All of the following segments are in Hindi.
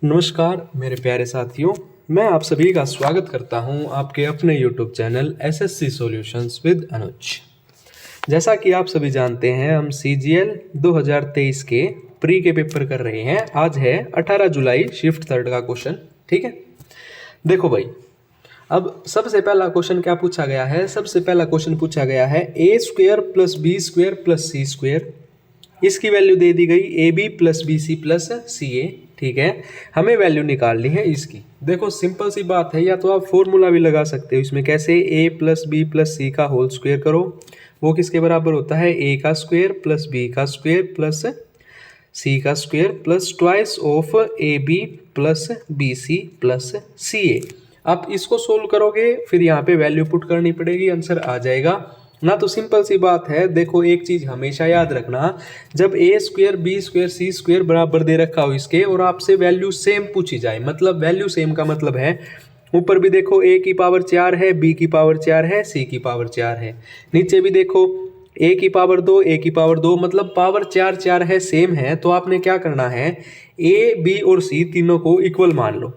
नमस्कार मेरे प्यारे साथियों, मैं आप सभी का स्वागत करता हूं आपके अपने YouTube channel SSC solutions with Anuj. जैसा कि आप सभी जानते हैं, हम CGL 2023 के प्री के पेपर कर रहे हैं। आज है 18 जुलाई, शिफ्ट थर्ड का क्वेश्चन। ठीक है, देखो भाई, अब सबसे पहला क्वेश्चन क्या पूछा गया है? सबसे पहला क्वेश्चन पूछा गया है a² + b² + c²। इसकी वैल्यू दे दी गई AB + BC + CA। ठीक है, हमें वैल्यू निकालनी है इसकी। देखो सिंपल सी बात है, या तो आप फॉर्मूला भी लगा सकते हो इसमें। कैसे? A + B + C का होल स्क्वायर करो, वो किसके बराबर होता है? A का स्क्वायर + B का स्क्वायर + C का square plus twice of AB + BC + CA। आप इसको सोल्व करोगे, फिर यहाँ पे वैल्यू पुट करनी पड़ेगी, आंसर आ जाएगा ना। तो सिंपल सी बात है। देखो एक चीज हमेशा याद रखना, जब A² B² C² बराबर दे रखा हो इसके और आपसे वैल्यू सेम पूछी जाए, मतलब वैल्यू सेम का मतलब है ऊपर भी देखो A की पावर 4 है, B की पावर 4 है, C की पावर 4 है, नीचे भी देखो A की पावर 2, A की पावर 2, मतलब पावर 4 4 है, सेम है। तो आपने क्या करना है, A B और C तीनों को इक्वल मान लो।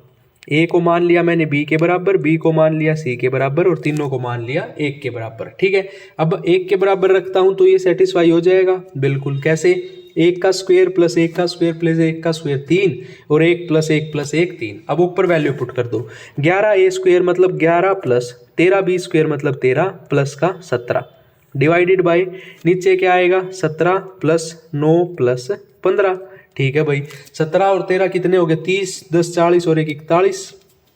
A को मान लिया मैंने B के बराबर, B को मान लिया C के बराबर और तीनों को मान लिया 1 के बराबर। ठीक है, अब 1 के बराबर रखता हूं तो ये सेटिस्फाई हो जाएगा बिल्कुल। कैसे? 1 का स्क्वायर + 1 का स्क्वायर + 1 का स्क्वायर 3 और 1 + 1 + 1 3। अब ऊपर वैल्यू पुट कर दो। 11A² मतलब 11 प्लस 13B² मतलब 13 प्लस का 17 डिवाइडेड बाय नीचे क्या आएगा? 17 + 9 + 15। ठीक है भाई, 17 और 13 कितने हो गए? 30, 10 40 और 1 41।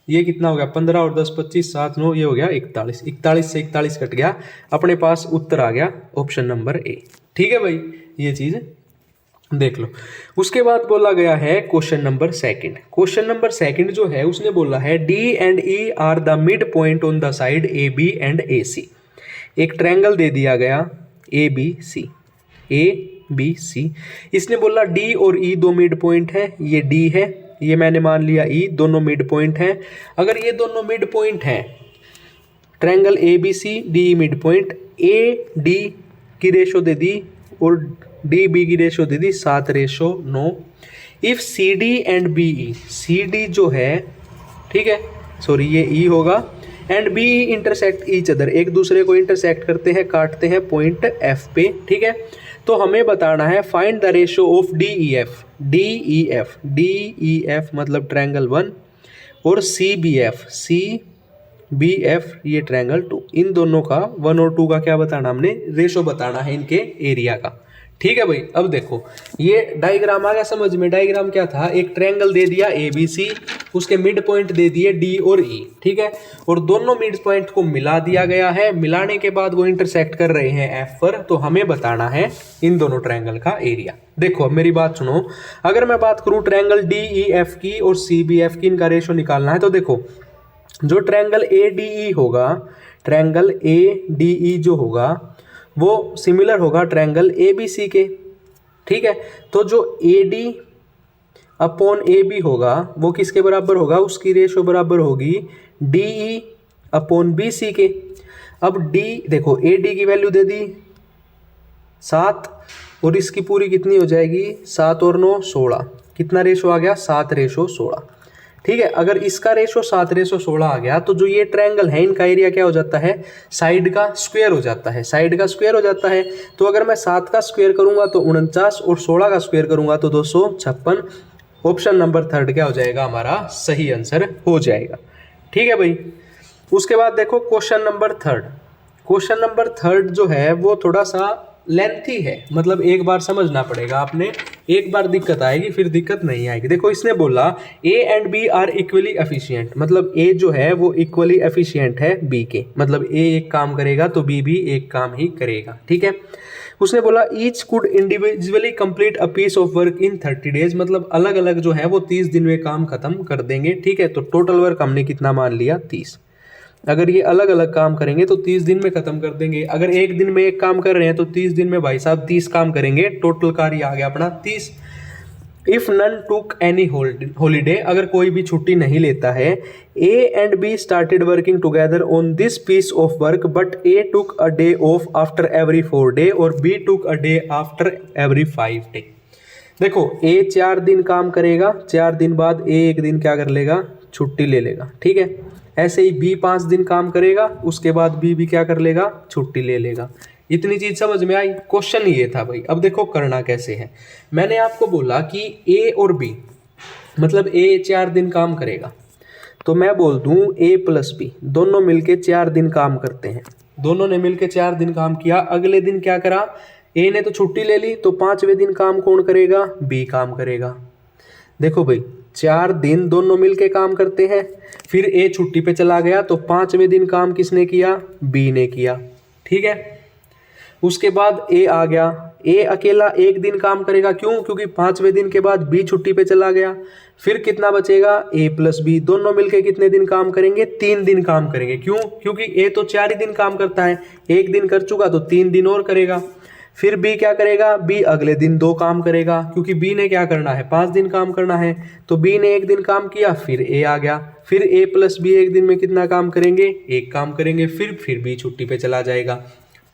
ये कितना हो गया? 15 और 10 25, 7 9, ये हो गया 41। 41 से 41 कट गया, अपने पास उत्तर आ गया ऑप्शन नंबर A। ठीक है भाई, ये चीज देख लो। उसके बाद बोला गया है question number second. Question number second जो है उसने बोला है D and E are the mid point on the side AB and AC। एक ट्रायंगल दे दिया गया ABC, ABC। इसने बोला D और E दो मिड पॉइंट है, ये D है, ये मैंने मान लिया E, दोनों मिड पॉइंट हैं। अगर ये दोनों मिड पॉइंट हैं, triangle ABC DE mid point, AD की रेशो दे दी और DB की ratio they the 7:9। If CD and BE, CD जो है, ठीक है, सॉरी ये E होगा, and BE intersect each other, एक दूसरे को इंटरसेक्ट करते हैं, काटते हैं पॉइंट F पे। ठीक है, तो हमें बताना है find the ratio of DEF। DEF, DEF मतलब ट्रायंगल 1 और CBF, CBF ये ट्रायंगल 2। इन दोनों का 1 और 2 का क्या बताना? हमने रेशो बताना है इनके एरिया का। ठीक है भाई, अब देखो ये डायग्राम आ गया समझ में। डायग्राम क्या था? एक ट्रायंगल दे दिया ABC, उसके मिड पॉइंट दे दिए D और E। ठीक है, और दोनों मिड पॉइंट को मिला दिया गया है। मिलाने के बाद वो इंटरसेक्ट कर रहे हैं F पर, तो हमें बताना है इन दोनों ट्रायंगल का एरिया। देखो अब मेरी बात सुनो, अगर मैं बात करूं ट्रायंगल DEF की और CBF की, इनका रेशो निकालना है। तो देखो जो ट्रायंगल ADE होगा, ट्रायंगल ADE जो होगा वो सिमिलर होगा ट्रायंगल ABC के। ठीक है, तो जो AD अपॉन AB होगा वो किसके बराबर होगा? उसकी रेशो बराबर होगी DE अपॉन BC के। अब D देखो, AD की वैल्यू दे दी 7 और इसकी पूरी कितनी हो जाएगी? 7 और 9 16। कितना रेशो आ गया? 7:16। ठीक है, अगर इसका रेशो 7:16 आ गया तो जो ये ट्रायंगल है इनका एरिया क्या हो जाता है? साइड का स्क्वायर हो जाता है, साइड का स्क्वायर हो जाता है। तो अगर मैं 7 का स्क्वायर करूंगा तो 49 और 16 का स्क्वायर करूंगा तो 256। ऑप्शन नंबर थर्ड क्या हो जाएगा? हमारा सही आंसर हो जाएगा। ठीक है भाई, उसके बाद देखो question number third. Question number third जो है वो थोड़ा सा लेंथी है, मतलब एक बार समझना पड़ेगा आपने, एक बार दिक्कत आएगी फिर दिक्कत नहीं आएगी। देखो इसने बोला A and B are equally efficient, मतलब A जो है वो इक्वली एफिशिएंट है B के, मतलब A एक काम करेगा तो B भी एक काम ही करेगा। ठीक है, उसने बोला each could individually complete a piece of work in 30 days, मतलब अलग अलग जो है वो 30 दिन में काम खत्म कर देंगे। ठीक है, तो टोटल वर्क हमने कितना मान लिया? 30। अगर ये अलग अलग काम करेंगे तो 30 दिन में खत्म कर देंगे। अगर एक दिन में एक काम कर रहे हैं तो 30 दिन में भाई साहब 30 काम करेंगे, टोटल कार्य आ गया अपना 30। If none took any holiday, अगर कोई भी छुट्टी नहीं लेता है, A and B started working together on this piece of work but A took a day off after every 4 day और B took a day after every 5 day. देखो ए 4 दिन काम करेगा, 4 दिन बाद ए 1 दिन क्या कर लेगा, छुट्टी ले लेगा, ठीक है। ऐसे ही बी 5 दिन काम करेगा, उसके बाद बी भी क्या कर लेगा, छुट्टी ले लेगा। इतनी चीज समझ में आई। क्वेश्चन ये था भाई। अब देखो करना कैसे है। मैंने आपको बोला कि ए और बी, मतलब ए 4 दिन काम करेगा, तो मैं बोल दूं ए प्लस बी दोनों मिलके 4 दिन काम करते हैं। दोनों ने मिलके 4 दिन काम किया। अगले दिन क्या करा, ए ने तो छुट्टी ले ली, तो 5वें दिन काम कौन करेगा, बी काम करेगा। देखो भाई 4 दिन दोनों मिलके काम करते हैं, फिर ए छुट्टी पे चला गया, तो 5वें दिन काम किसने किया, बी ने किया, ठीक है। उसके बाद ए आ गया, ए अकेला 1 दिन काम करेगा, क्यों, क्योंकि 5वें दिन के बाद बी छुट्टी पे चला गया। फिर कितना बचेगा, ए प्लस बी दोनों मिलके कितने दिन काम करेंगे, 3 दिन काम करेंगे। क्यों, क्योंकि ए तो 4 ही दिन काम करता है, 1 दिन कर चुका तो 3 दिन और करेगा। फिर बी क्या करेगा, बी अगले दिन 2 काम करेगा, क्योंकि बी ने क्या करना है, 5 दिन काम करना है। तो बी ने 1 दिन काम किया, फिर ए आ गया, फिर ए प्लस बी 1 दिन में कितना काम करेंगे, 1 काम करेंगे, फिर बी छुट्टी पे चला जाएगा,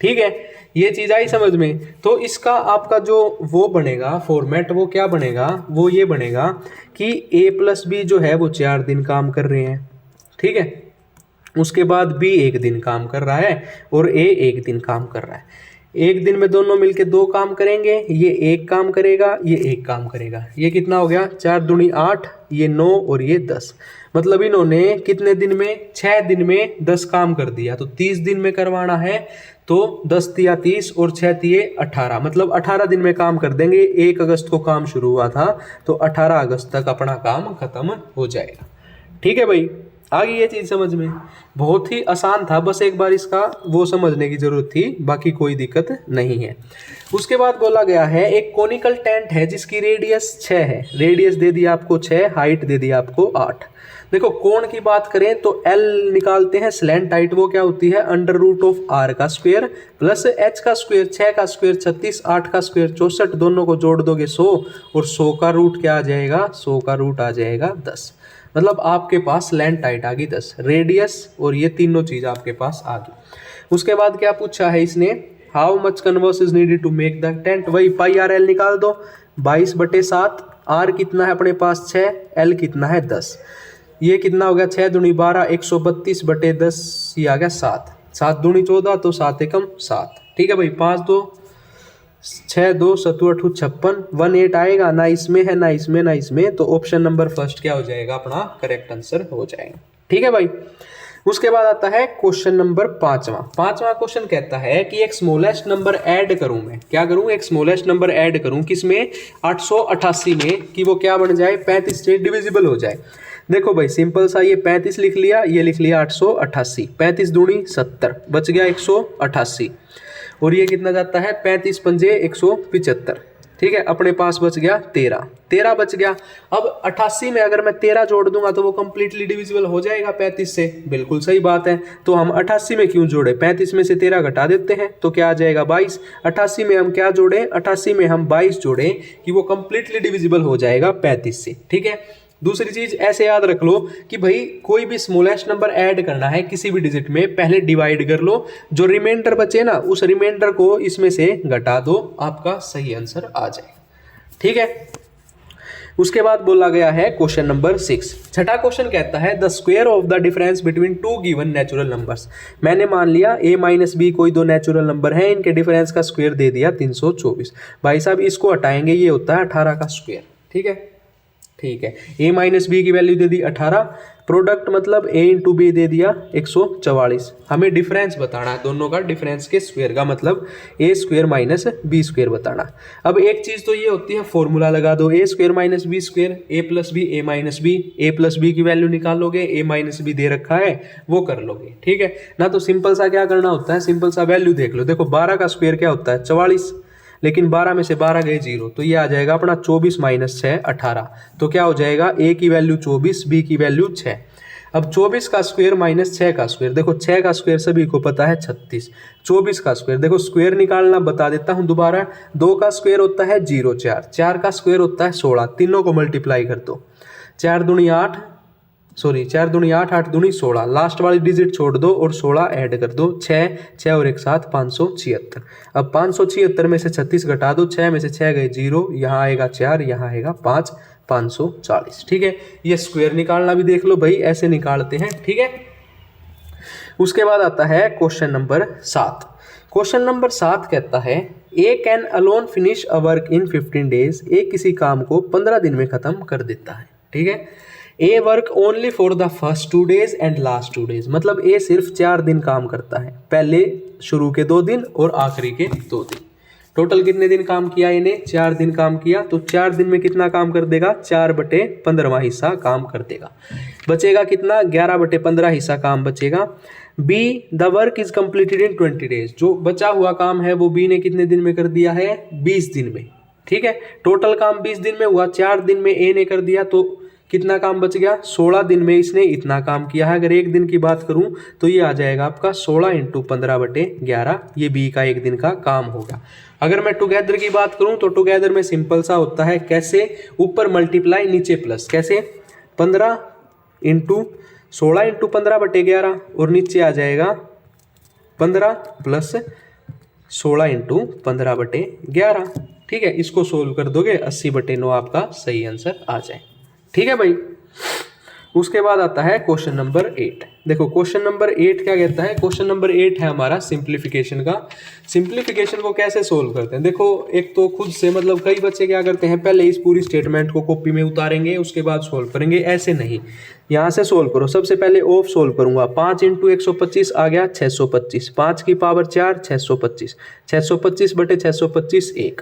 ठीक है। ये चीज आई समझ में। तो इसका आपका जो वो बनेगा फॉर्मेट, वो क्या बनेगा, वो ये बनेगा कि ए प्लस बी जो है वो 4 दिन काम कर रहे हैं, ठीक है। उसके बाद बी 1 दिन काम कर रहा है और ए 1 दिन काम कर रहा है। 1 दिन में दोनों मिलके 2 काम करेंगे, ये 1 काम करेगा, ये 1 काम करेगा। ये कितना हो गया, 4 दूनी 8, ये 9 और ये 10। मतलब इन्होंने कितने दिन में, 6 दिन में 10 काम कर दिया। तो 30 दिन में करवाना है, तो 10 तिया 30 और 6 तिये 18, मतलब 18 दिन में काम कर देंगे। 1 अगस्त को काम शुरू हुआ था, तो 18 अगस्त तक अपना काम खत्म हो जाएगा, ठीक है भाई। आ गई ये चीज समझ में। बहुत ही आसान था, बस एक बार इसका वो समझने की जरूरत थी, बाकी कोई दिक्कत नहीं है। उसके बाद बोला गया है एक कोनिकल टेंट है जिसकी रेडियस 6 है। रेडियस दे दिया आपको 6, हाइट दे दिया आपको 8। देखो कोण की बात करें तो L निकालते हैं, स्लैंट हाइट वो क्या होती है, अंडर रूट ऑफ R का स्क्वायर प्लस H का स्क्वायर, 6 का स्क्वायर 36, 8 का स्क्वायर 64, दोनों को जोड़ दोगे 100, और 100 का रूट क्या आ जाएगा, 100 का रूट आ जाएगा 10। मतलब आपके पास स्लैंट हाइट आ गई 10, रेडियस और ये तीनों चीज आपके पास आ गई। उसके बाद क्या पूछा है इसने, how much canvas is needed to make the tent. वही पाई आर एल निकाल दो, 22/7, आर कितना है अपने पास 6, एल कितना है 10। ये कितना हो गया, 6 दूनी 12, 132/10, ये आ गया 7, 7 दूनी 14, तो 7 एकम 7, ठीक है भाई। 5 2 6 2 7 8 56, 18 आएगा, ना इसमें है ना इसमें ना इसमें, तो ऑप्शन नंबर फर्स्ट क्या हो जाएगा, अपना करेक्ट आंसर हो जाएगा, ठीक है भाई। उसके बाद आता है क्वेश्चन नंबर 5वां। 5वां क्वेश्चन कहता है कि एक स्मॉलेस्ट नंबर ऐड करूं, मैं क्या करूं, एक स्मॉलेस्ट नंबर ऐड करूं किसमें, 888 में, कि वो क्या बन जाए, 35 से डिविजिबल हो जाए। देखो भाई सिंपल सा, ये 35 लिख लिया, ये लिख लिया 888, 35 दूनी 70, बच गया 188, और ये कितना जाता है, 35 पंजे 175, ठीक है। अपने पास बच गया 13 बच गया। अब 88 में अगर मैं 13 जोड़ दूंगा तो वो कंप्लीटली डिविजिबल हो जाएगा 35 से, बिल्कुल सही बात है। तो हम 88 में क्यों जोड़े, 35 में से 13 घटा देते हैं, तो क्या आ जाएगा 22। 88 में हम क्या जोड़े, 88 में हम 22 जोड़े कि वो कंप्लीटली डिविजिबल हो जाएगा 35 से, ठीक है। दूसरी चीज ऐसे याद रख लो कि भाई कोई भी स्मॉलेस्ट नंबर ऐड करना है किसी भी डिजिट में, पहले डिवाइड कर लो, जो रिमाइंडर बचे ना उस रिमाइंडर को इसमें से घटा दो, आपका सही आंसर आ जाए, ठीक है। उसके बाद बोला गया है क्वेश्चन नंबर 6। छठा क्वेश्चन कहता है the square of the difference between 2 given natural numbers. मैंने मान लिया a माइनस बी कोई 2 नेचुरल नंबर है, इनके डिफरेंस का स्क्वायर दे दिया 324। भाई साहब इसको हटाएंगे, ये होता है 18 का स्क्वायर, ठीक है, ठीक है। a माइनस बी की वैल्यू दे दी 18, प्रोडक्ट मतलब a इंटू बी दे दिया 144। हमें डिफरेंस बताना है दोनों का, डिफरेंस के स्क्वायर का मतलब a square minus b square बताना। अब एक चीज तो ये होती है, फॉर्मूला लगा दो, a square minus b square, a plus b a minus b, a plus b की वैल्यू निकालोगे, a माइनस बी दे रखा है वो कर लोगे, ठीक है ना। तो सिंपल सा क्या करना होता है, सिंपल सा वैल्यू देख लो। देखो 12 का स्क्वायर क्या होता है 44, लेकिन 12 में से 12 गए 0, तो ये आ जाएगा अपना 24 माइनस 6 18। तो क्या हो जाएगा, a की वैल्यू 24, b की वैल्यू 6। अब 24 का स्क्वायर माइनस 6 का स्क्वायर, देखो 6 का स्क्वायर सभी को पता है 36, 24 का स्क्वायर देखो स्क्वायर निकालना बता देता हूं दोबारा। 2 का स्क्वायर होता है 0 4 का स्क्वायर होता है 16, तीनों को मल्टीप्लाई कर दो, 4 दूनी 8, सॉरी 4 दूनी 8, 8 दूनी 16, लास्ट वाली डिजिट छोड़ दो और 16 ऐड कर दो, 6 6 और एक साथ 576। अब 576 में से 36 घटा दो, 6 में से 6 गए 0, यहाँ आएगा 4, यहाँ आएगा 5, 540। ठीक है, ये स्क्वायर निकालना भी देख लो भाई, ऐसे निकालते हैं। ठीक है, उसके बाद आता है क्वेश्चन नंबर 7। क्वेश्चन नंबर 7 कहता है A can alone finish a work in 15 days. A किसी काम को 15 दिन में खत्म कर देता है। ठीक है, A work only for the first 2 days and last 2 days, मतलब ए सिर्फ 4 दिन काम करता है, पहले शुरू के 2 दिन और आखिरी के 2 दिन। टोटल कितने दिन काम किया इन्हें? 4 दिन काम किया, तो 4 दिन में कितना काम कर देगा? 4/15 हिस्सा काम कर देगा। बचेगा कितना? 11/15 हिस्सा काम बचेगा। Be the work is completed in 20 days. जो बचा हुआ काम है वो बी ने कितने दिन में कर दिया है? 20 दिन में। ठीक है, टोटल काम 20 दिन में हुआ, 4 दिन में ए ने कर दिया, तो कितना काम बच गया? 16 दिन में इसने इतना काम किया है। अगर एक दिन की बात करूं तो ये आ जाएगा आपका 16 × 15/11, ये बी का एक दिन का काम होगा। अगर मैं टुगेदर की बात करूं तो टुगेदर में सिंपल सा होता है, कैसे? ऊपर मल्टीप्लाई नीचे प्लस, कैसे? 15 × 16 × 15/11 और नीचे आ जाएगा 15 + 16 × 15/11। ठीक है, इसको सोल्व कर दोगे 80/9 आपका सही आंसर आ जाए। ठीक है भाई, उसके बाद आता है क्वेश्चन नंबर 8। देखो क्वेश्चन नंबर 8 क्या कहता है? क्वेश्चन नंबर 8 है हमारा सिंप्लीफिकेशन का। सिंप्लीफिकेशन को कैसे सोल्व करते हैं? देखो एक तो खुद से, मतलब कई बच्चे क्या करते हैं, पहले इस पूरी स्टेटमेंट को कॉपी में उतारेंगे, उसके बाद सोल्व करेंगे। ऐसे नहीं, यहाँ से सोल्व करो। सबसे पहले ऑफ सोल्व करूंगा। 5 × 125 आ गया 625, 5 की पावर 4 625, 625/625 1।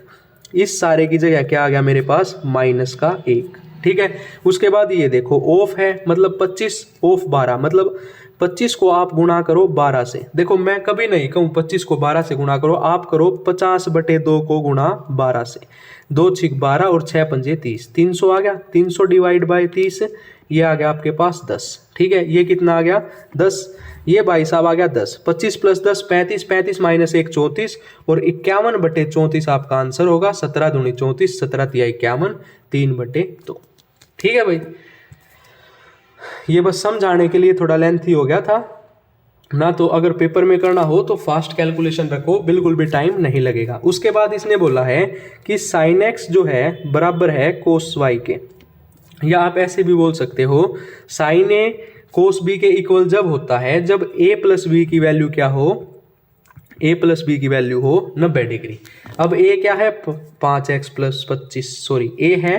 इस सारे की जगह क्या आ गया मेरे पास? माइनस का 1। ठीक है, उसके बाद ये देखो ऑफ है, मतलब 25 ऑफ 12, मतलब 25 को आप गुणा करो 12 से। देखो मैं कभी नहीं कहूँ 25 को 12 से गुणा करो, आप करो 50/2 को गुणा 12 से। 2 × 6 12 और 6 × 5 30, 300 आ गया। 300 / 30, ये आ गया आपके पास 10। ठीक है, ये कितना आ गया? 10। ये भाई साहब आ गया 10। 25 + 10 35, 35 - 1 34, और 51/34 आपका आंसर होगा। 17 दूनी 34, 17 × 51, 3/2। ठीक है भाई, ये बस समझाने के लिए थोड़ा लेंथी हो गया था ना, तो अगर पेपर में करना हो तो फास्ट कैलकुलेशन रखो, बिल्कुल भी टाइम नहीं लगेगा। उसके बाद इसने बोला है कि sin x जो है बराबर है cos y के, या आप ऐसे भी बोल सकते हो sin a cos b के इक्वल जब होता है जब a + b की वैल्यू क्या हो? a + b की वैल्यू हो 90 डिग्री। अब a क्या है? 5x + 25, सॉरी a है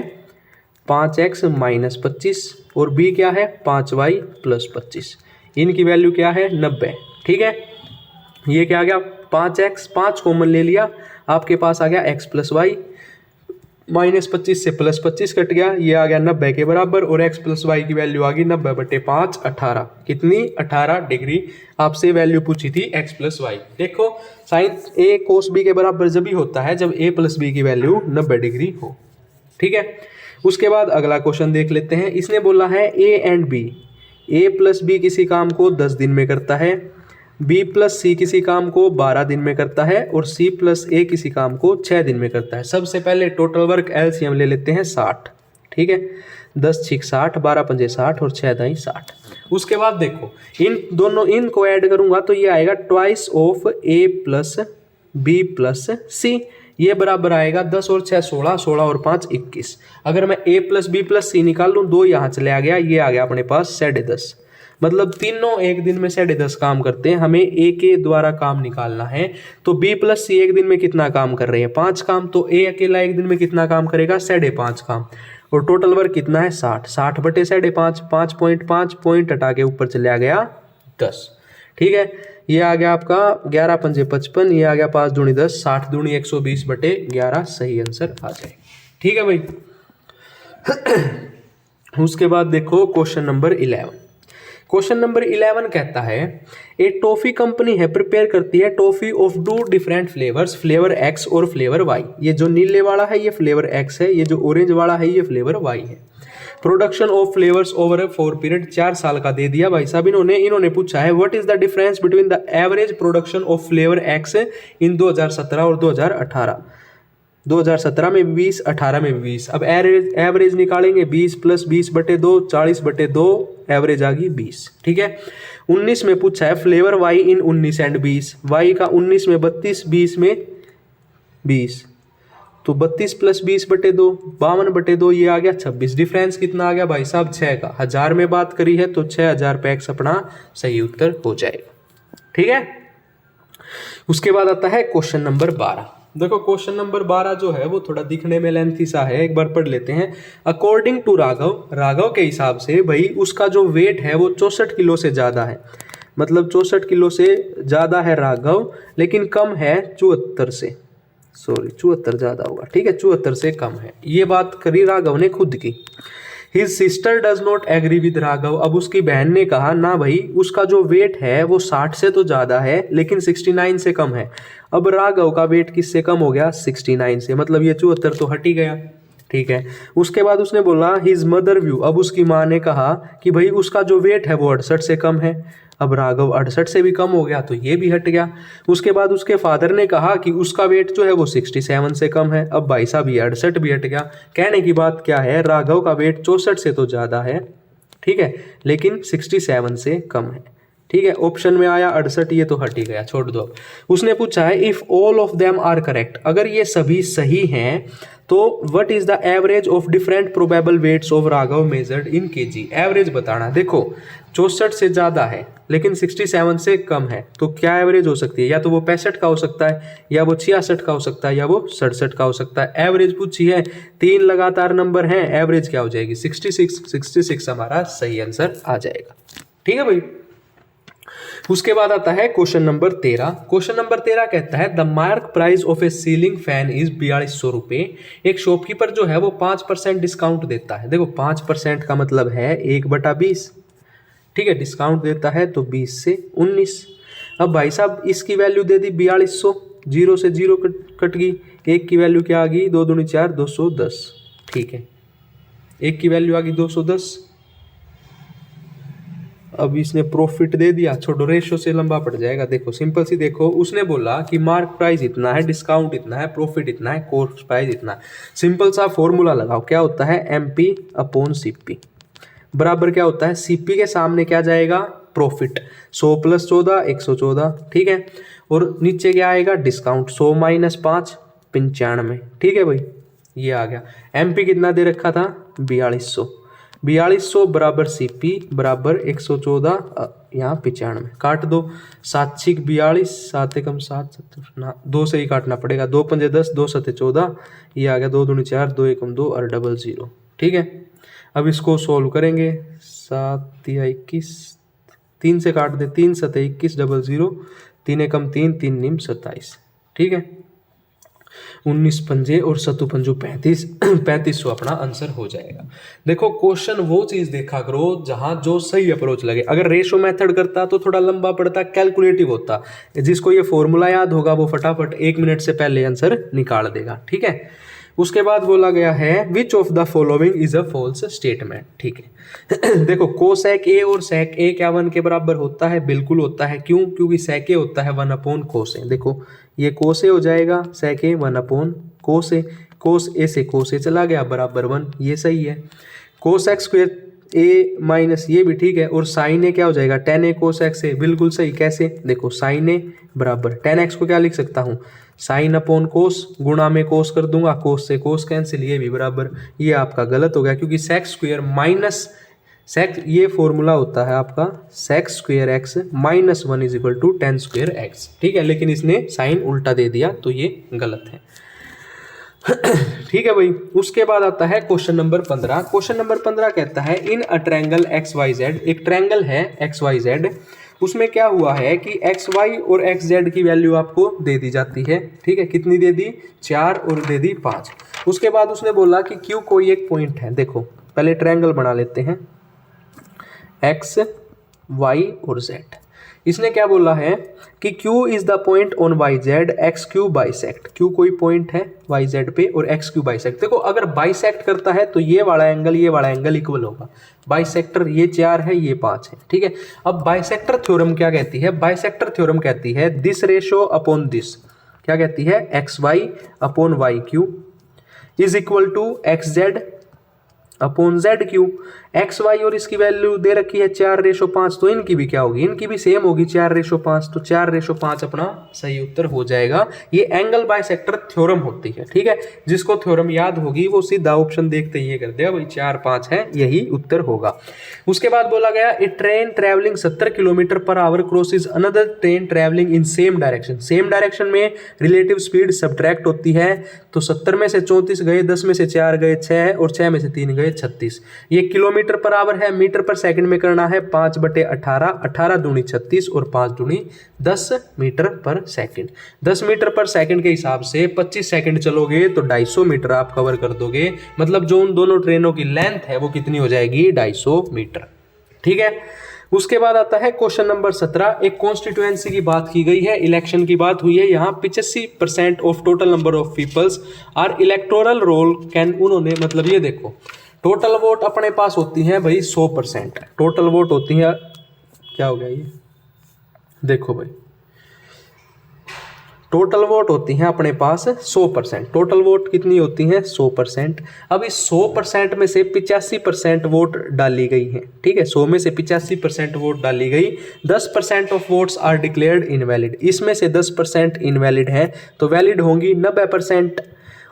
5x - 25, और b क्या है? 5y + 25। इनकी वैल्यू क्या है? 90। ठीक है, ये क्या आ गया? 5x, 5 कॉमन ले लिया, आपके पास आ गया x + y, -25 से +25 कट गया, ये आ गया 90 के बराबर, और x + y की वैल्यू आ गई 90/5 18। कितनी? 18 डिग्री। आपसे वैल्यू पूछी थी x + y। देखो sin a cos b के बराबर जब भी होता है जब a + b की वैल्यू 90 डिग्री हो। ठीक है, उसके बाद अगला क्वेश्चन देख लेते हैं। इसने बोला है a and b, a + b किसी काम को 10 दिन में करता है, b + c किसी काम को 12 दिन में करता है, और c + a किसी काम को 6 दिन में करता है। सबसे पहले टोटल वर्क LCM ले लेते हैं 60। ठीक है, 10 × 6 60, 12 × 5 60 और 6 × 2 60। उसके बाद देखो इन को ऐड करूंगा तो ये आएगा twice of a + b + c, ये बराबर आएगा 10 और 6 16, 16 और 5 21। अगर मैं a + b + c निकाल लूँ, 2 यहाँ चले आ गया, ये आ गया अपने पास 10.5, मतलब तीनों एक दिन में 10.5 काम करते हैं। हमें a के द्वारा काम निकालना है, तो b + c एक दिन में कितना काम कर रहे हैं? 5 काम, तो a अकेला एक दिन में कितना काम करेगा? 5.5 काम, और टोटल वर्क कितना है? 60। 60/5, 5.5 पॉइंट हटा के ऊपर चले आ गया 10। ठीक है, ये आ गया आपका 11 × 5 = 55, ये आ गया 5 दूनी 10, 60 दूनी 120/11 सही आंसर आ जाए। ठीक है भाई, उसके बाद देखो क्वेश्चन नंबर 11। क्वेश्चन नंबर 11 कहता है ए टॉफी कंपनी है प्रिपेयर करती है toffee of 2 different flavours, flavour X और फ्लेवर Y। ये जो नीले वाला है ये फ्लेवर X है, ये जो ऑरेंज वाला है ये फ्लेवर Y है। Production of flavours over 4 period, 4 साल का दे दिया भाई साहब इन्होंने पूछा है what is the difference between the average production of flavour X इन 2017 और 2018। 2017 में 20, 18 में 20। अब एवरेज निकालेंगे 20 + 20/2 40/2 एवरेज आ गई 20। ठीक है, 19 में पूछा है flavour y in 19 and 20, y का 19 में 32, 20 में 20, तो 32 प्लस 20 बटे 2, 52 बटे 2, ये आ गया 26। डिफरेंस कितना आ गया भाई साहब 6 का। 1000 में बात करी है तो 6000 पे x अपना सही उत्तर हो जाएगा। ठीक है, उसके बाद आता है क्वेश्चन नंबर 12। देखो क्वेश्चन नंबर 12 जो है वो थोड़ा दिखने में लेंथी सा है, एक बार पढ़ लेते हैं। अकॉर्डिंग टू राघव, राघव के हिसाब से भाई उसका जो वेट है वो 64 किलो से ज़्यादा है, मतलब 64 किलो से ज़्यादा है राघव, लेकिन कम है 74 से, सॉरी 74 ज़्यादा होगा, ठीक है 74 से कम है। ये बात करी राघव ने खुद की। His sister does not agree with Raghav, अब उसकी बहन ने कहा ना भाई उसका जो वेट है वो 60 से तो ज़्यादा है लेकिन 69 से कम है। अब राघव का वेट किससे कम हो गया 69 से, मतलब ये 74 तो हट ही गया। ठीक है, उसके बाद उसने बोला हिज मदर व्यू, अब उसकी माँ ने कहा कि भाई उसका जो वेट है वो 68 से कम है। अब राघव 68 से भी कम हो गया तो ये भी हट गया। उसके बाद उसके फादर ने कहा कि उसका वेट जो है वो 67 से कम है। अब भाई साहब ये 68 भी हट गया। कहने की बात क्या है, राघव का वेट 64 से तो ज़्यादा है, ठीक है, लेकिन 67 से कम है। ठीक है, ऑप्शन में आया 68, ये तो हट ही गया, छोड़ दो। उसने पूछा है if all of them are correct, अगर ये सभी सही हैं तो what is the average of different probable weights of Raghav measured in KG. Average बताना। देखो 64 से ज़्यादा है लेकिन 67 से कम है, तो क्या एवरेज हो सकती है, या तो वो 65 का हो सकता है, या वो 66 का हो सकता है, या वो 67 का हो सकता है। एवरेज पूछी है, 3 लगातार नंबर हैं, एवरेज क्या हो जाएगी 66। 66 हमारा सही आंसर आ जाएगा। ठीक है भाई, उसके बाद आता है क्वेश्चन नंबर 13। क्वेश्चन नंबर 13 कहता है the mark price of A ceiling fan is 4200 रुपये। एक शॉपकीपर जो है वो 5% डिस्काउंट देता है। देखो 5% का मतलब है 1/20, ठीक है, डिस्काउंट देता है तो 20 से 19। अब भाई साहब इसकी वैल्यू दे दी 4200, 0 से 0 कट गई, एक की वैल्यू क्या आ गई 2 दूनी 4, 210। ठीक है, एक की वैल्यू आ गई 210। अब इसने प्रॉफिट दे दिया, छोड़ो रेशो से लंबा पड़ जाएगा। देखो सिंपल सी, देखो उसने बोला कि मार्क प्राइस इतना है, डिस्काउंट इतना है, प्रॉफिट इतना है, कॉस्ट प्राइस इतना है। सिंपल सा फॉर्मूला लगाओ, क्या होता है MP/CP बराबर क्या होता है, CP के सामने क्या जाएगा प्रॉफिट, 100 + 14 114। ठीक है, और नीचे क्या आएगा डिस्काउंट, 100 - 5 95। ठीक है भाई, ये आ गया। MP कितना दे रखा था 4200, 4200 बराबर CP बराबर 114, यहाँ 95 काट दो। 7 × 42, 7 × 7 ना, 2 से ही काटना पड़ेगा, 2 × 5 10, 2 × 7 14, ये आ गया 2 दूनी 4, 2 × 2 और 00। ठीक है, अब इसको सोल्व करेंगे, 7 या 21, 3 से काट दे, 3 × 7 21, 00, 3 × 3 3 × 27। ठीक है, 19 पंजे और 7 पंजू 35, 3500 अपना आंसर हो जाएगा। देखो क्वेश्चन वो चीज देखा करो जहां जो सही अप्रोच लगे। अगर रेशो मेथड करता तो थोड़ा लंबा पड़ता, कैलकुलेटिव होता। जिसको ये फॉर्मूला याद होगा वो फटाफट 1 मिनट से पहले आंसर निकाल देगा। ठीक है, उसके बाद बोला गया है which of the following is a false statement. ठीक है, देखो कोसेक ए और सेक ए क्या 1 के बराबर होता है, बिल्कुल होता है। क्यों, क्योंकि सेक ए होता है 1/cos ए। देखो ये cos ए हो जाएगा, सेक ए 1/cos ए, cos ए से cos ए चला गया बराबर 1, ये सही है। cos(x² ए माइनस ये भी ठीक है, और साइन ए क्या हो जाएगा tan a cos x ए, बिल्कुल सही। कैसे, देखो साइन ए बराबर tan x को क्या लिख सकता हूँ sin/cos, गुणा में cos कर दूंगा, cos से cos कैंसिल, ये भी बराबर। ये आपका गलत हो गया क्योंकि sec² माइनस सेक, ये फॉर्मूला होता है आपका sec² x - 1 = tan² x। ठीक है, लेकिन इसने साइन उल्टा दे दिया तो ये गलत है। ठीक है भाई, उसके बाद आता है क्वेश्चन नंबर 15। क्वेश्चन नंबर 15 कहता है इन अ ट्रायंगल XYZ, एक ट्रायंगल है XYZ, उसमें क्या हुआ है कि XY और XZ की वैल्यू आपको दे दी जाती है। ठीक है, कितनी दे दी 4 और दे दी 5। उसके बाद उसने बोला कि Q कोई एक पॉइंट है। देखो पहले ट्रायंगल बना लेते हैं X, Y और Z। इसने क्या बोला है कि Q is the point on YZ, XQ bisect. Q कोई पॉइंट है YZ पे और XQ बाइसेक्ट। देखो अगर बाइसेक्ट करता है तो ये वाला एंगल इक्वल होगा। बाइसेक्टर ये 4 है, ये 5 है। ठीक है, अब बाइसेक्टर थ्योरम क्या कहती है, बाइसेक्टर थ्योरम कहती है दिस रेशो अपॉन दिस, क्या कहती है XY/YQ is equal to XZ upon Z Q. X Y और इसकी वैल्यू दे रखी है 4:5, तो इनकी भी क्या होगी, इनकी भी सेम होगी 4:5, तो 4:5 अपना सही उत्तर हो जाएगा। ये एंगल बाइसेक्टर थ्योरम होती है, ठीक है। जिसको थ्योरम याद होगी वो सीधा ऑप्शन देखते ही ये कर देगा भाई 4-5 है, यही उत्तर होगा। उसके बाद बोला गया a train travelling 70 kilometre per hour crosses another train travelling in same direction. Same direction में रिलेटिव स्पीड सब्ट्रैक्ट होती है, तो 70 में से 34 गए, 10 में से 4 गए 6 और 6 में से 3 गए 36। ये किलोमीटर पर आवर है, मीटर पर सेकंड में करना है 5/18, 18 दूनी 36 और 5 दूनी 10 मीटर पर सेकंड। 10 मीटर पर सेकंड के हिसाब से 25 सेकंड चलोगे तो 250 मीटर आप कवर कर दोगे, मतलब जो उन दोनों ट्रेनों की लेंथ है वो कितनी हो जाएगी, 250 मीटर, ठीक है। उसके बाद आता है क्वेश्चन नंबर 17। एक कॉन्स्टिट्यूएंसी की बात की गई है, इलेक्शन की बात हुई है यहाँ। 85% of total number of peoples are electoral roll can, उन्होंने मतलब ये देखो टोटल वोट अपने पास होती है भाई 100%, टोटल वोट होती है, क्या हो गया ये देखो भाई, टोटल वोट होती हैं अपने पास 100%, टोटल वोट कितनी होती हैं 100%। अब इस 100% में से 85% वोट डाली गई हैं, ठीक है, 100 में से 85% वोट डाली गई। 10% of votes are declared invalid, इसमें से 10% इनवैलिड है, तो वैलिड होंगी 90%,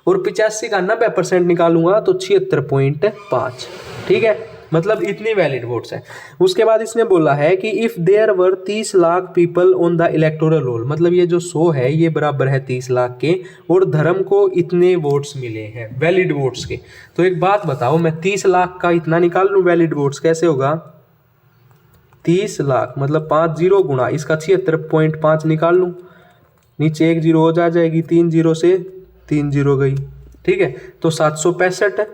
और 85 का 90% निकालूंगा तो 76.5, ठीक है, मतलब इतनी वैलिड वोट्स है। उसके बाद इसने बोला है कि if there were 30 lakh people on the electoral roll, मतलब ये जो 100 है ये बराबर है 30 लाख के, और धर्म को इतने वोट्स मिले हैं वैलिड वोट्स के। तो एक बात बताओ, मैं 30 लाख का इतना निकाल लूँ वैलिड वोट्स, कैसे होगा, 30 लाख मतलब 5 जीरो गुणा इसका 76.5 निकाल लूँ, नीचे 1 जीरो हो जाएगी, 3 जीरो से 3 जीरो गई, ठीक है, तो 765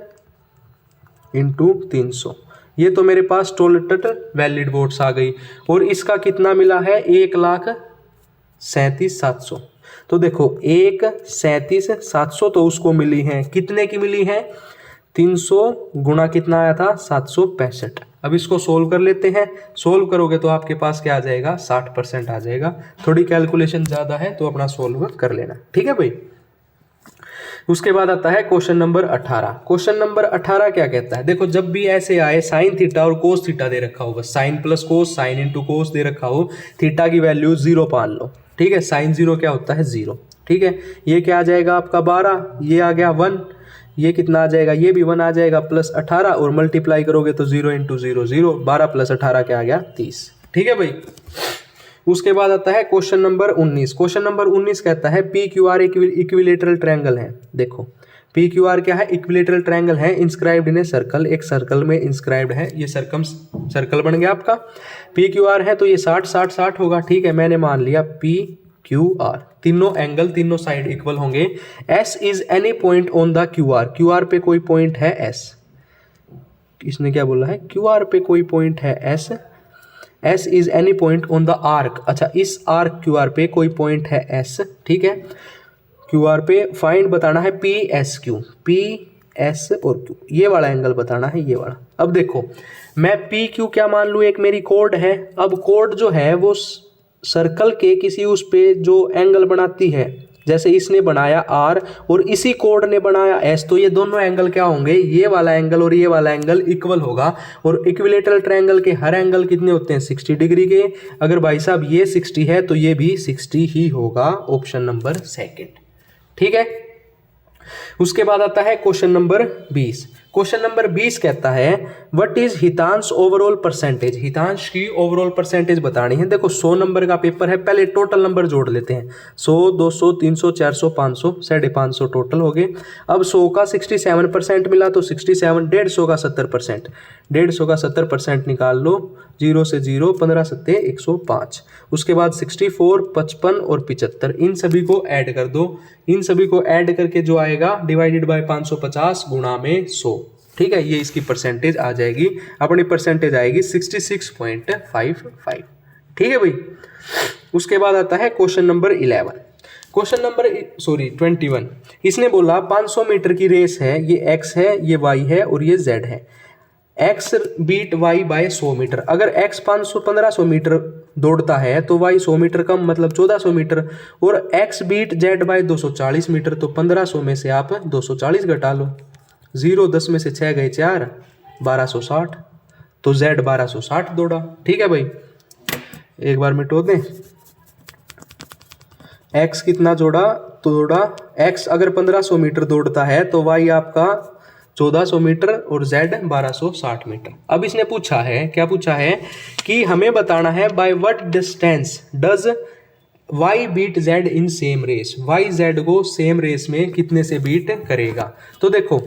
इंटू 300, ये तो मेरे पास टोटल वैलिड वोट्स आ गई। और इसका कितना मिला है, 1,37,700। तो देखो 1,37,700 तो उसको मिली हैं, कितने की मिली हैं, 300 गुणा कितना आया था 765। अब इसको सोल्व कर लेते हैं, सोल्व करोगे तो आपके पास क्या आ जाएगा, 60% आ जाएगा। थोड़ी कैलकुलेशन ज़्यादा है तो अपना सोल्व कर लेना, ठीक है भाई। उसके बाद आता है क्वेश्चन नंबर 18। क्वेश्चन नंबर 18 क्या कहता है, देखो जब भी ऐसे आए साइन थीटा और कोस थीटा दे रखा होगा, sine plus cos, sine into cos दे रखा हो, थीटा की वैल्यू 0 मान लो, ठीक है, साइन 0 क्या होता है 0, ठीक है। ये क्या आ जाएगा आपका 12, ये आ गया 1, ये कितना आ जाएगा, ये भी 1 आ जाएगा, प्लस 18 और मल्टीप्लाई करोगे तो 0 इंटू 0 0, 12 प्लस 18 क्या आ गया 30, ठीक है भाई। उसके बाद आता है क्वेश्चन नंबर 19। क्वेश्चन नंबर 19 कहता है P Q R equilateral triangle है। देखो पी क्यू आर क्या है, इक्विलेटरल ट्रायंगल है, इंस्क्राइब्ड इन ए सर्कल, एक सर्कल में इंस्क्राइब्ड है, ये सर्कल बन गया आपका। पी क्यू आर है तो ये 60 60 60 होगा, ठीक है, मैंने मान लिया पी क्यू आर, तीनों एंगल तीनों साइड इक्वल होंगे। S is any point on the Q R, Q R पे कोई पॉइंट है एस, इसने क्या बोला है, क्यू आर पे कोई पॉइंट है S, S is any point on the arc, अच्छा इस आर्क क्यू आर पे कोई पॉइंट है एस, ठीक है, क्यू आर पे फाइंड बताना है P S Q, P S और क्यू, ये वाला एंगल बताना है, ये वाला। अब देखो मैं पी क्यू क्या मान लूँ, एक मेरी कोड है, अब कोड जो है वो सर्कल के किसी उस पे जो एंगल बनाती है, जैसे इसने बनाया आर और इसी कोड ने बनाया एस, तो ये दोनों एंगल क्या होंगे, ये वाला एंगल और ये वाला एंगल इक्वल होगा। और इक्विलेटरल ट्रायंगल के हर एंगल कितने होते हैं 60 डिग्री के, अगर भाई साहब ये 60 है तो ये भी 60 ही होगा, ऑप्शन नंबर सेकंड, ठीक है। उसके बाद आता है क्वेश्चन नंबर 20। क्वेश्चन नंबर 20 कहता है what is Hitansh overall percentage, Hitansh की ओवरऑल परसेंटेज बतानी है। देखो 100 नंबर का पेपर है, पहले टोटल नंबर जोड़ लेते हैं, 100 200 300 400 500 550 टोटल हो गए। अब 100 का 67% मिला तो 67, 150 का 70%, 150 का 70% निकाल लो, 0 से 0, 15 सत्ते 105। उसके बाद 64, 55 और 75, इन सभी को ऐड कर दो, इन सभी को ऐड करके जो आएगा डिवाइडेड बाय 550 गुणा में 100, ठीक है, ये इसकी परसेंटेज आ जाएगी, अपनी परसेंटेज आएगी 66.55, ठीक है भाई। उसके बाद आता है क्वेश्चन नंबर 11। क्वेश्चन नंबर 21, इसने बोला 500 मीटर की रेस है, ये x है, ये y है और ये z है, x beat y by 100 metre. अगर x 1500 मीटर दौड़ता है तो y 100 मीटर कम मतलब 1400 मीटर, और x beat z by 240 metre, तो 1500 में से आप 240 घटा लो, 0 10 में से 6 गए 4, 1260, तो z 1260 दौड़ा। ठीक है भाई, एक बार मिटो दें। x कितना जोड़ा, तो जोड़ा x अगर 1500 मीटर दौड़ता है तो y आपका 1400 मीटर और z 1260 मीटर। अब इसने पूछा है, क्या पूछा है कि हमें बताना है by what distance does y beat z in same race, y z को सेम रेस में कितने से बीट करेगा। तो देखो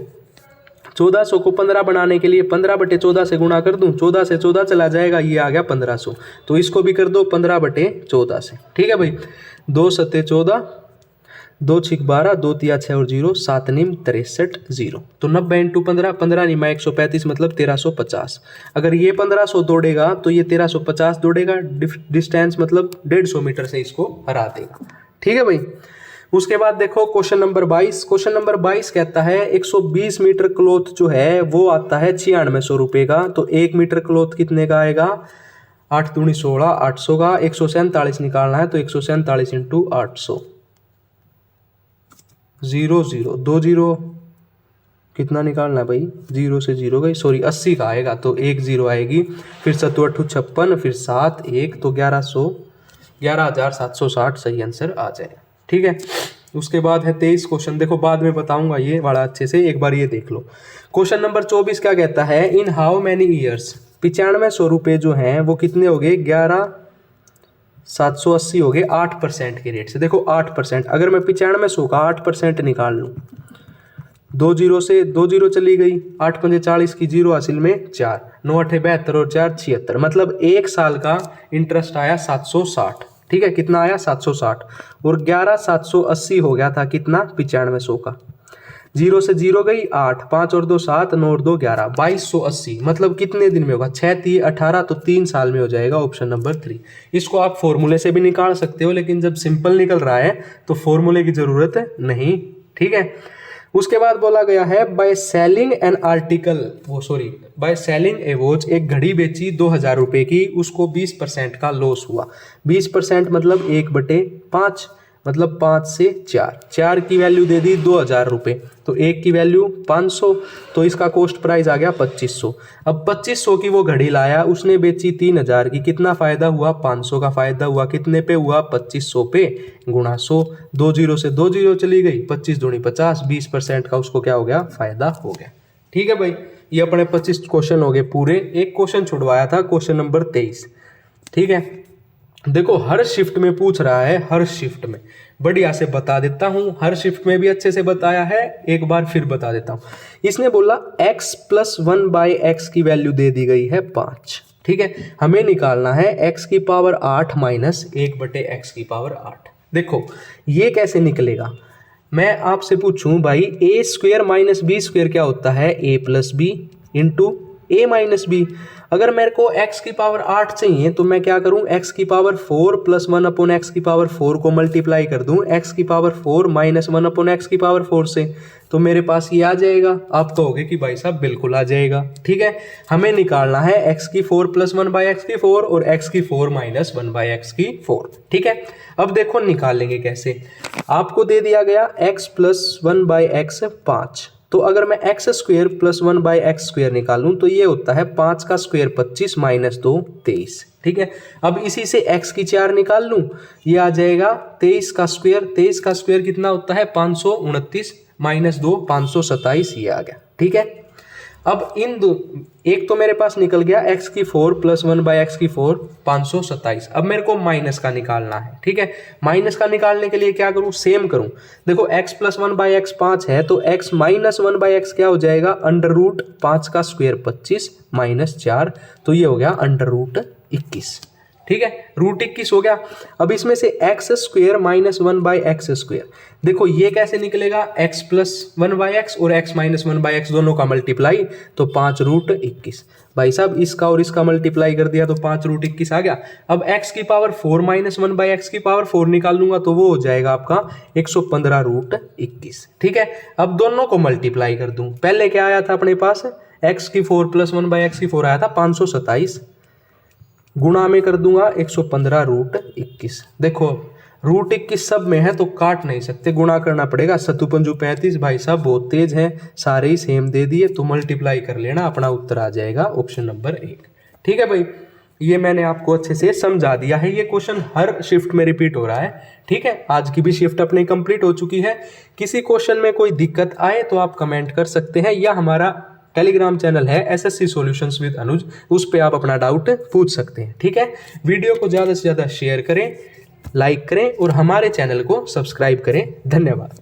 1400 को 15 बनाने के लिए 15/14 से गुणा कर दूं, 14 से 14 चला जाएगा, ये आ गया 1500। तो इसको भी कर दो 15/14 से। ठीक है भाई, 2 सत्ते 14, 2 छिक 12, 2 तिया 6 और 0, 7 निम 63 0। तो 90 इंटू 15, 15 निमा 135 मतलब 1350। अगर ये 1500 दौड़ेगा तो ये 1350 दौड़ेगा, डिस्टेंस मतलब 150 मीटर से इसको हरा देगा। ठीक है भाई, उसके बाद देखो क्वेश्चन नंबर 22। क्वेश्चन नंबर 22 कहता है 120 मीटर क्लॉथ जो है वो आता है 9600 रुपये का। तो 1 मीटर क्लॉथ कितने का आएगा, 8 दूनी 16, 800 का। 147 निकालना है तो 147 इंटू 800, 0 0 2 0 कितना निकालना है भाई, 0 से 0 गई, सॉरी 80 का आएगा तो 1 0 आएगी। फिर 7 8 56, फिर 7 1 तो 11,760 सही आंसर आ जाएगा। ठीक है, उसके बाद है 23 क्वेश्चन। देखो बाद में बताऊंगा ये वाला अच्छे से, एक बार ये देख लो। क्वेश्चन नंबर 24 क्या कहता है, इन हाउ मैनी ईयर्स 9500 रुपये जो हैं वो कितने हो गए, 11,780 हो गए 8% के रेट से। देखो 8%, अगर मैं 9500 का 8% निकाल लूँ, 2 0 से 2 0 चली गई, 8 पंजे 40 की 0 हासिल में 4, 9 8 72 और 4 76, मतलब 1 साल का इंटरेस्ट आया 760। ठीक है, कितना आया 760, और 11,780 हो गया था कितना 9500 का। 0 से 0 गई 8, 5 और 2 7, 9 और 2 11, 2280, मतलब कितने दिन में होगा, 6 3 18, तो 3 साल में हो जाएगा ऑप्शन नंबर 3। इसको आप फॉर्मूले से भी निकाल सकते हो, लेकिन जब सिंपल निकल रहा है तो फॉर्मूले की जरूरत नहीं। ठीक है, उसके बाद बोला गया है by selling an article, by selling A watch, एक घड़ी बेची 2000 रुपये की, उसको 20% का लॉस हुआ। 20% मतलब 1/5, मतलब 5 से 4, 4 की वैल्यू दे दी 2000 रुपये, तो 1 की वैल्यू 500, तो इसका कॉस्ट प्राइस आ गया 2500। अब 2500 की वो घड़ी लाया, उसने बेची 3000 की, कितना फ़ायदा हुआ, 500 का फ़ायदा हुआ। कितने पे हुआ, 2500 पे गुणा 100, 2 0 से 2 0 चली गई, 25 दूनी 50, 20% का उसको क्या हो गया, फ़ायदा हो गया। ठीक है भाई, ये अपने 25 क्वेश्चन हो गए पूरे। एक क्वेश्चन छुड़वाया था, क्वेश्चन नंबर 23। ठीक है, देखो हर शिफ्ट में पूछ रहा है, हर शिफ्ट में बढ़िया से बता देता हूं, हर शिफ्ट में भी अच्छे से बताया है, एक बार फिर बता देता हूं। इसने बोला x + 1/x की वैल्यू दे दी गई है 5। ठीक है, हमें निकालना है x की पावर 8 माइनस 1/x की पावर 8। देखो ये कैसे निकलेगा, मैं आपसे पूछूं भाई a² - b² क्या होता है, a + b into a - b। अगर मेरे को x की पावर 8 चाहिए तो मैं क्या करूं, x की पावर 4 + 1/x की पावर 4 को मल्टीप्लाई कर दूं x की पावर 4 - 1/x की पावर 4 से, तो मेरे पास ये आ जाएगा। आप कहोगे कि भाई साहब बिल्कुल आ जाएगा। ठीक है, हमें निकालना है x की 4 + 1/x की 4 और x की 4 - 1/x की 4। ठीक है, अब देखो निकालेंगे कैसे। आपको दे दिया गया x + 1/x 5, तो अगर मैं x² + 1/x² निकालूं तो ये होता है 5 का स्क्वायर 25 - 2 23। ठीक है, अब इसी से x की 4 निकाल लूं, ये आ जाएगा 23 का स्क्वायर। 23 का स्क्वायर कितना होता है, 529 - 2 527, ये आ गया। ठीक है, अब इन दो, एक तो मेरे पास निकल गया x की 4 + 1/x की 4 527। अब मेरे को माइनस का निकालना है। ठीक है, माइनस का निकालने के लिए क्या करूं, सेम करूं। देखो x + 1/x 5 है, तो x - 1/x क्या हो जाएगा, √5 का स्क्वायर 25 - 4, तो ये हो गया √21। ठीक है, √21 हो गया। अब इसमें से x² - 1/x², देखो ये कैसे निकलेगा, x + 1/x और x - 1/x दोनों का मल्टीप्लाई, तो 5√21। भाई साहब इसका और इसका मल्टीप्लाई कर दिया तो 5√21 आ गया। अब x की पावर 4 - 1/x की पावर 4 निकाल लूंगा तो वो हो जाएगा आपका 115√21। ठीक है, अब दोनों को मल्टीप्लाई कर दूं, पहले क्या आया था अपने पास, x की 4 + 1/x की 4 आया था 527, गुणा में कर दूंगा 115√21। देखो रूट 21 सब में है तो काट नहीं सकते, गुणा करना पड़ेगा। 7 पंजू 35, भाई साहब बहुत तेज हैं, सारे ही सेम दे दिए तो मल्टीप्लाई कर लेना, अपना उत्तर आ जाएगा ऑप्शन नंबर 1। ठीक है भाई, ये मैंने आपको अच्छे से समझा दिया है। ये क्वेश्चन हर शिफ्ट में रिपीट हो रहा है। ठीक है, आज की भी शिफ्ट अपनी कंप्लीट हो चुकी है। किसी क्वेश्चन में कोई दिक्कत आए तो आप कमेंट कर सकते हैं, या हमारा टेलीग्राम चैनल है एसएससी सॉल्यूशंस विद अनुज, उस पर आप अपना डाउट पूछ सकते हैं। ठीक है, वीडियो को ज़्यादा से ज़्यादा शेयर करें, लाइक करें और हमारे चैनल को सब्सक्राइब करें। धन्यवाद।